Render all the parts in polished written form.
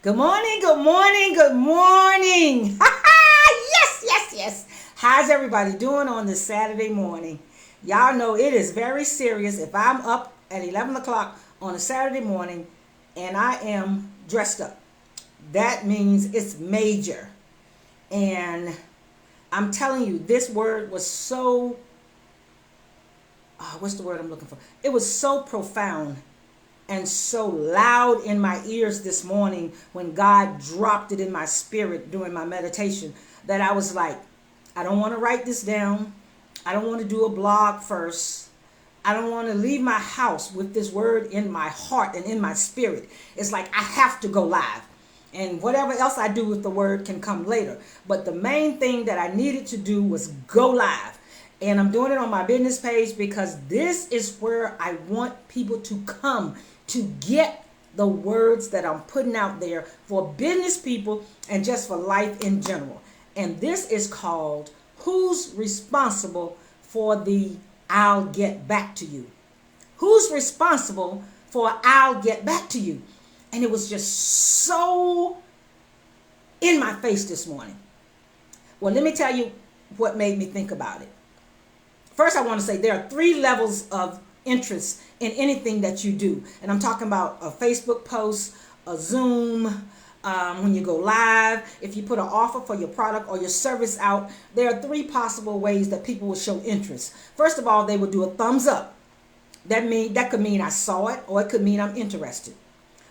Good morning, good morning, good morning. Yes, yes, yes. How's everybody doing on this Saturday morning? Y'all know it is very serious if I'm up at 11 o'clock on a Saturday morning and I am dressed up. That means it's major. And I'm telling you, this word was so, what's the word I'm looking for? It was so profound and so loud in my ears this morning when God dropped it in my spirit during my meditation that I was like, I don't want to write this down. I don't want to do a blog first. I don't want to leave my house with this word in my heart and in my spirit. It's like I have to go live. And whatever else I do with the word can come later. But the main thing that I needed to do was go live. And I'm doing it on my business page because this is where I want people to come to get the words that I'm putting out there for business people and just for life in general. And this is called Who's Responsible for the I'll Get Back to You? Who's responsible for I'll get back to you? And it was just so in my face this morning. Well, let me tell you what made me think about it. First, I want to say there are three levels of interest in anything that you do. And I'm talking about a Facebook post, a Zoom, when you go live, if you put an offer for your product or your service out, there are three possible ways that people will show interest. First of all, they will do a thumbs up. That could mean I saw it, or it could mean I'm interested.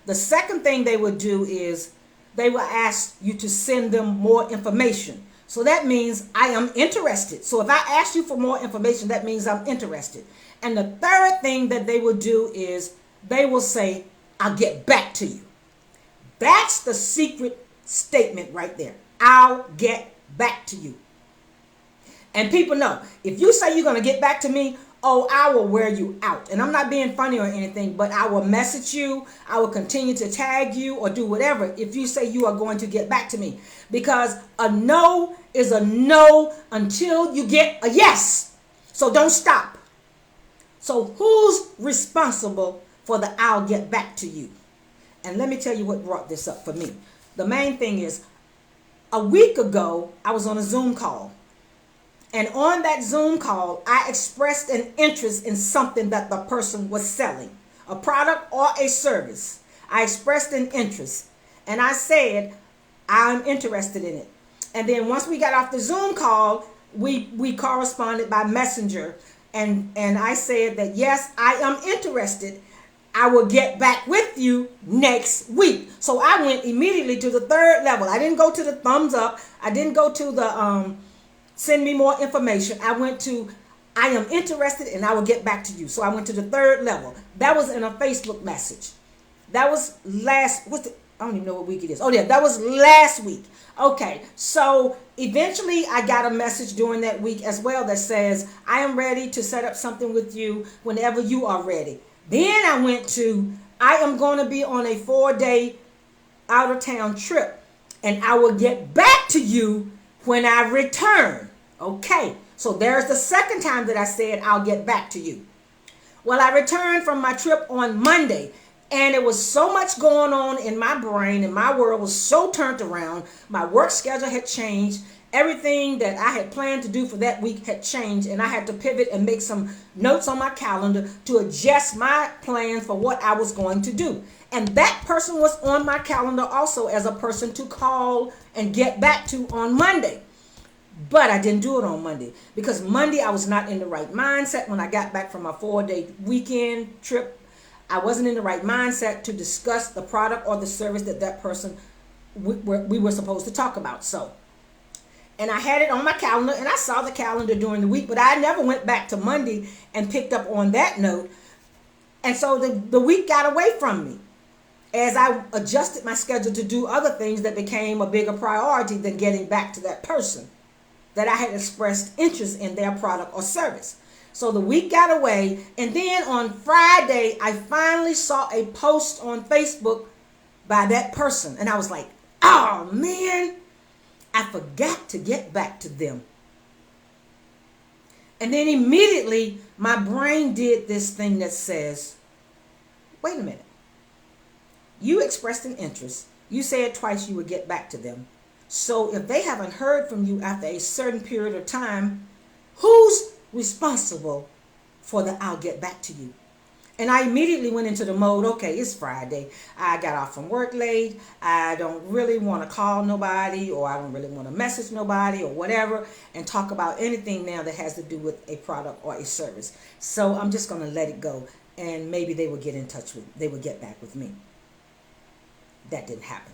The second thing they would do is they will ask you to send them more information. So that means I am interested. So if I ask you for more information, that means I'm interested. And the third thing that they will do is they will say, I'll get back to you. That's the secret statement right there. I'll get back to you. And people know, if you say you're going to get back to me, oh, I will wear you out. And I'm not being funny or anything, but I will message you. I will continue to tag you or do whatever if you say you are going to get back to me. Because a no is a no until you get a yes. So don't stop. So who's responsible for the I'll get back to you? And let me tell you what brought this up for me. The main thing is, a week ago, I was on a Zoom call. And on that Zoom call, I expressed an interest in something that the person was selling, a product or a service. I expressed an interest and I said, I'm interested in it. And then once we got off the Zoom call, we corresponded by messenger. And I said that, yes, I am interested. I will get back with you next week. So I went immediately to the third level. I didn't go to the thumbs up. I didn't go to the send me more information. I went to, I am interested and I will get back to you. So I went to the third level. That was in a Facebook message. That was I don't even know what week it is. Oh yeah, that was last week. Okay, so eventually I got a message during that week as well that says, I am ready to set up something with you whenever you are ready. Then I went to, I am going to be on a 4-day out of town trip and I will get back to you when I return. Okay, so there's the second time that I said I'll get back to you. Well, I returned from my trip on Monday, and it was so much going on in my brain, and my world was so turned around. My work schedule had changed. Everything that I had planned to do for that week had changed, and I had to pivot and make some notes on my calendar to adjust my plans for what I was going to do. And that person was on my calendar also as a person to call and get back to on Monday. But I didn't do it on Monday because Monday I was not in the right mindset when I got back from my 4-day weekend trip. I wasn't in the right mindset to discuss the product or the service that person we were supposed to talk about. So, and I had it on my calendar and I saw the calendar during the week, but I never went back to Monday and picked up on that note. And so the week got away from me as I adjusted my schedule to do other things that became a bigger priority than getting back to that person that I had expressed interest in their product or service. So the week got away, and then on Friday, I finally saw a post on Facebook by that person, and I was like, oh man, I forgot to get back to them. And then immediately, my brain did this thing that says, wait a minute. You expressed an interest You said twice you would get back to them. So if they haven't heard from you after a certain period of time, who's responsible for the I'll get back to you? And I immediately went into the mode, okay, it's Friday. I got off from work late. I don't really want to call nobody, or I don't really want to message nobody or whatever and talk about anything now that has to do with a product or a service. So I'm just going to let it go, and maybe they will they will get back with me. That didn't happen.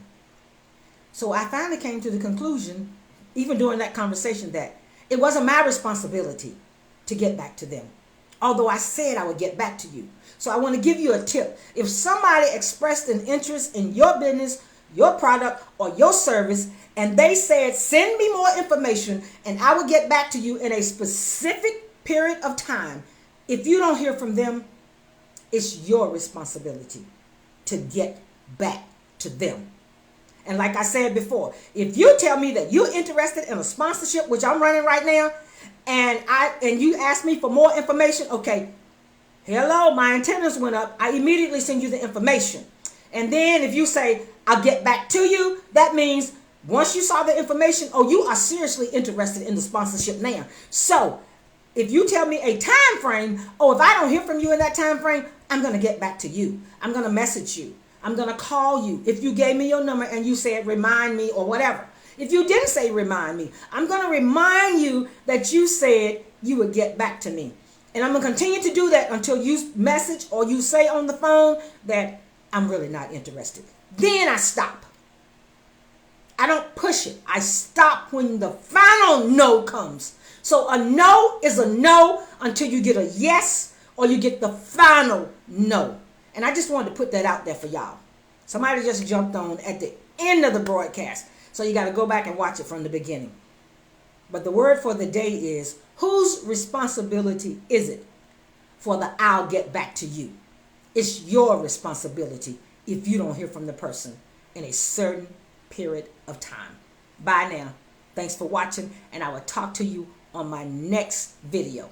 So I finally came to the conclusion, even during that conversation, that it wasn't my responsibility to get back to them, although I said I would get back to you. So I want to give you a tip. If somebody expressed an interest in your business, your product, or your service, and they said, send me more information and I will get back to you in a specific period of time, if you don't hear from them, it's your responsibility to get back to them. And like I said before, if you tell me that you're interested in a sponsorship, which I'm running right now, and you ask me for more information, okay, hello, my antennas went up. I immediately send you the information. And then if you say, I'll get back to you, that means once you saw the information, oh, you are seriously interested in the sponsorship now. So if you tell me a time frame, oh, if I don't hear from you in that time frame, I'm going to get back to you. I'm going to message you. I'm going to call you. If you gave me your number and you said, remind me or whatever. If you didn't say remind me, I'm going to remind you that you said you would get back to me. And I'm going to continue to do that until you message or you say on the phone that I'm really not interested. Then I stop. I don't push it. I stop when the final no comes. So a no is a no until you get a yes or you get the final no. And I just wanted to put that out there for y'all. Somebody just jumped on at the end of the broadcast. So you got to go back and watch it from the beginning. But the word for the day is, whose responsibility is it for the I'll get back to you? It's your responsibility if you don't hear from the person in a certain period of time. Bye now. Thanks for watching, and I will talk to you on my next video.